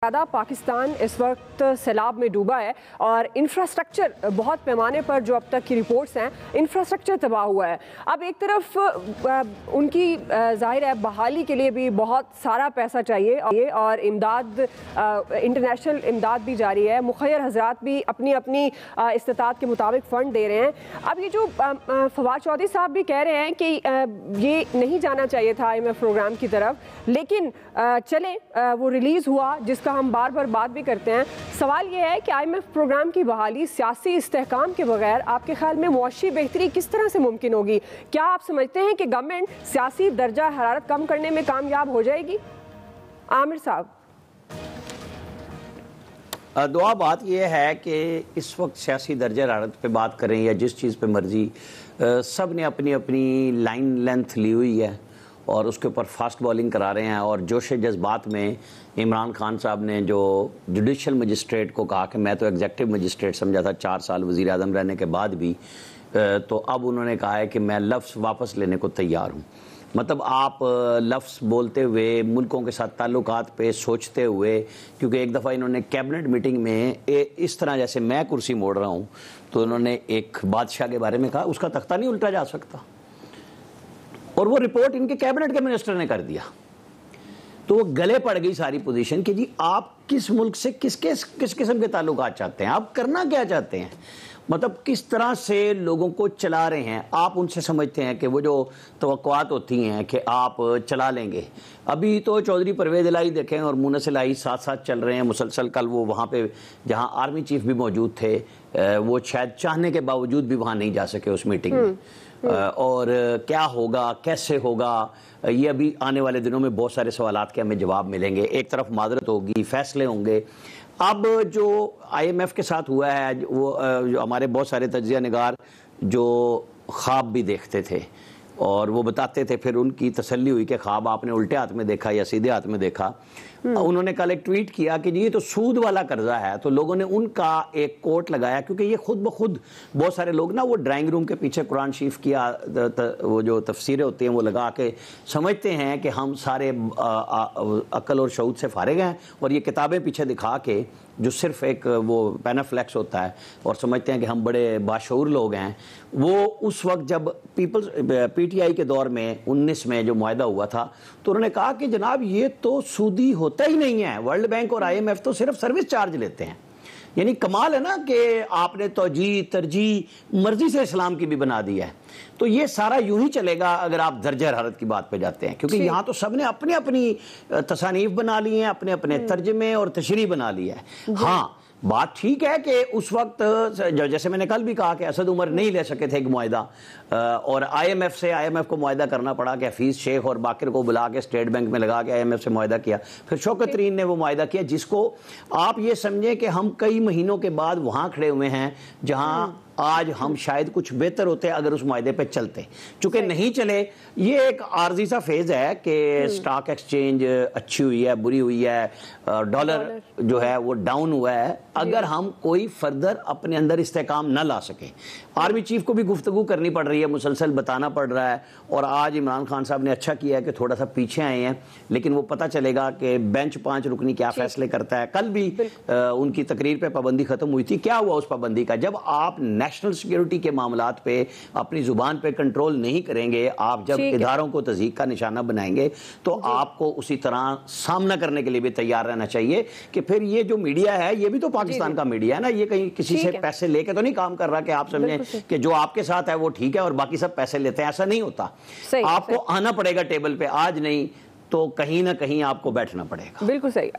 زیادہ پاکستان اس وقت سیلاب میں ڈوبا ہے اور انفراسٹرکچر بہت پیمانے پر جو اب تک کی رپورٹس ہیں انفراسٹرکچر تباہ ہوا ہے. اب ایک طرف ان کی ظاہر ہے بحالی کے لیے بھی بہت سارا پیسہ چاہیے اور امداد انٹرنیشنل امداد بھی جاری ہے. مخیر حضرات بھی اپنی اپنی استطاعت کے مطابق فنڈ دے رہے ہیں. اب یہ جو فواد چودھری صاحب بھی کہہ رہے ہیں کہ یہ نہیں جانا چاہیے تھا IMF پروگرام کی طرف، لیکن چلیں وہ ریلیز ہوا جس کا ہم بار بار بات بھی کرتے ہیں. سوال یہ ہے کہ IMF پروگرام کی بحالی سیاسی استحکام کے بغیر آپ کے خیال میں معاشی بہتری کس طرح سے ممکن ہوگی؟ کیا آپ سمجھتے ہیں کہ گورنمنٹ سیاسی درجہ حرارت کم کرنے میں کامیاب ہو جائے گی؟ عامر صاحب. دعا بات یہ ہے کہ اس وقت سیاسی درجہ حرارت پہ بات کریں یا جس چیز پہ مرضی، سب نے اپنی اپنی لائن لینتھ لی ہوئی ہے اور اس کے اوپر فاسٹ بالنگ کرا رہے ہیں. اور جوش جذبات میں عمران خان صاحب نے جو جوڈیشل مجسٹریٹ کو کہا کہ میں تو ایگزیکٹو مجسٹریٹ سمجھا تھا 4 سال وزیر اعظم رہنے کے بعد بھی، تو اب انہوں نے کہا ہے کہ میں لفظ واپس لینے کو تیار ہوں. مطلب آپ لفظ بولتے ہوئے ملکوں کے ساتھ تعلقات پہ سوچتے ہوئے، کیونکہ ایک دفعہ انہوں نے کیبنٹ میٹنگ میں اس طرح جیسے میں کرسی موڑ رہا ہوں تو انہوں نے ایک بادشاہ کے بارے میں کہا اس کا تختہ نہیں الٹا جا سکتا، اور وہ رپورٹ ان کے کیبنٹ کے منسٹر نے کر دیا. تو وہ گلے پڑ گئی ساری پوزیشن کہ جی آپ کس ملک سے کس قسم کے تعلقات چاہتے ہیں، آپ کرنا کیا چاہتے ہیں، مطلب کس طرح سے لوگوں کو چلا رہے ہیں. آپ ان سے سمجھتے ہیں کہ وہ جو توقعات ہوتی ہیں کہ آپ چلا لیں گے. ابھی تو چودھری پرویز الہی دیکھیں اور مونس الہی ساتھ ساتھ چل رہے ہیں مسلسل. کل وہ وہاں پہ جہاں آرمی چیف بھی موجود تھے، وہ شاید چاہنے کے باوجود بھی وہاں نہیں جا سکے اس میٹنگ میں. اور کیا ہوگا، کیسے ہوگا، یہ ابھی آنے والے دنوں میں بہت سارے سوالات کے ہمیں جواب ملیں گے. ایک طرف معذرت ہوگی، فیصلے ہوں گے. اب جو IMF کے ساتھ ہوا ہے، وہ جو ہمارے بہت سارے تجزیہ نگار جو خواب بھی دیکھتے تھے اور وہ بتاتے تھے، پھر ان کی تسلی ہوئی کہ خواب آپ نے الٹے ہاتھ میں دیکھا یا سیدھے ہاتھ میں دیکھا. انہوں نے کل ایک ٹویٹ کیا کہ یہ تو سود والا قرضہ ہے. تو لوگوں نے ان کا ایک کوٹ لگایا، کیونکہ یہ خود بخود بہت سارے لوگ نا وہ ڈرائنگ روم کے پیچھے قرآن شریف کی وہ جو تفسیریں ہوتی ہیں وہ لگا کے سمجھتے ہیں کہ ہم سارے عقل اور شعور سے فارغ ہیں، اور یہ کتابیں پیچھے دکھا کے جو صرف ایک وہ پینافلیکس ہوتا ہے اور سمجھتے ہیں کہ ہم بڑے باشعور لوگ ہیں. وہ اس وقت جب PTI کے دور میں 19 میں جو معاہدہ ہوا تھا تو انہوں نے کہا کہ جناب یہ تو سودی ہوتا ہی نہیں ہے. ورلڈ بینک اور IMF تو صرف سروس چارج لیتے ہیں. یعنی کمال ہے نا کہ آپ نے توجیہ ترجیح مرضی سے اسلام کی بھی بنا دی ہے. تو یہ سارا یوں ہی چلے گا اگر آپ درجہ حرارت کی بات پہ جاتے ہیں، کیونکہ یہاں تو سب نے اپنی اپنی تصانیف بنا لی ہیں، اپنے اپنے ترجمے اور تشریح بنا لی ہے. ہاں بات ٹھیک ہے کہ اس وقت جیسے میں نے کل بھی کہا کہ اسد عمر نہیں لے سکے تھے ایک معاہدہ، اور IMF کو معاہدہ کرنا پڑا کہ حفیظ شیخ اور باقر کو بلا کے اسٹیٹ بینک میں لگا کے IMF سے معاہدہ کیا. پھر شوکت ترین نے وہ معاہدہ کیا جس کو آپ یہ سمجھیں کہ ہم کئی مہینوں کے بعد وہاں کھڑے ہوئے ہیں جہاں آج ہم شاید کچھ بہتر ہوتے اگر اس معاہدے پہ چلتے. چونکہ نہیں چلے، یہ ایک عارضی سا فیز ہے کہ سٹاک ایکسچینج اچھی ہوئی ہے، بری ہوئی ہے، ڈالر جو ہے وہ ڈاؤن ہوا ہے. اگر ہم کوئی فردر اپنے اندر استحکام نہ لا سکیں، آرمی چیف کو بھی گفتگو کرنی پڑ رہی ہے، مسلسل بتانا پڑ رہا ہے. اور آج عمران خان صاحب نے اچھا کیا ہے کہ تھوڑا سا پیچھے آئے ہیں، لیکن وہ پتہ چلے گا کہ بینچ 5 رکنی کیا فیصلے کرتا ہے. کل بھی ان کی تقریر پہ پابندی ختم ہوئی تھی. کیا ہوا اس پابندی کا؟ جب آپ نیشنل سیکیورٹی کے معاملات پہ اپنی زبان پہ کنٹرول نہیں کریں گے، آپ جب اداروں کو تضییق کا نشانہ بنائیں گے تو آپ کو اسی طرح سامنا کرنے کے لیے بھی تیار رہنا چاہیے. کہ پھر یہ جو میڈیا ہے یہ بھی تو پاکستان کا میڈیا ہے نا، یہ کہیں کسی سے پیسے لے کے تو نہیں کام کر رہا کہ آپ سمجھیں کہ جو آپ کے ساتھ ہے وہ ٹھیک ہے اور باقی سب پیسے لیتے ہیں. ایسا نہیں ہوتا. آپ کو آنا پڑے گا ٹیبل پہ، آج نہیں تو کہیں نہ کہیں آپ کو بیٹھنا پڑے گا. بالکل صحیح.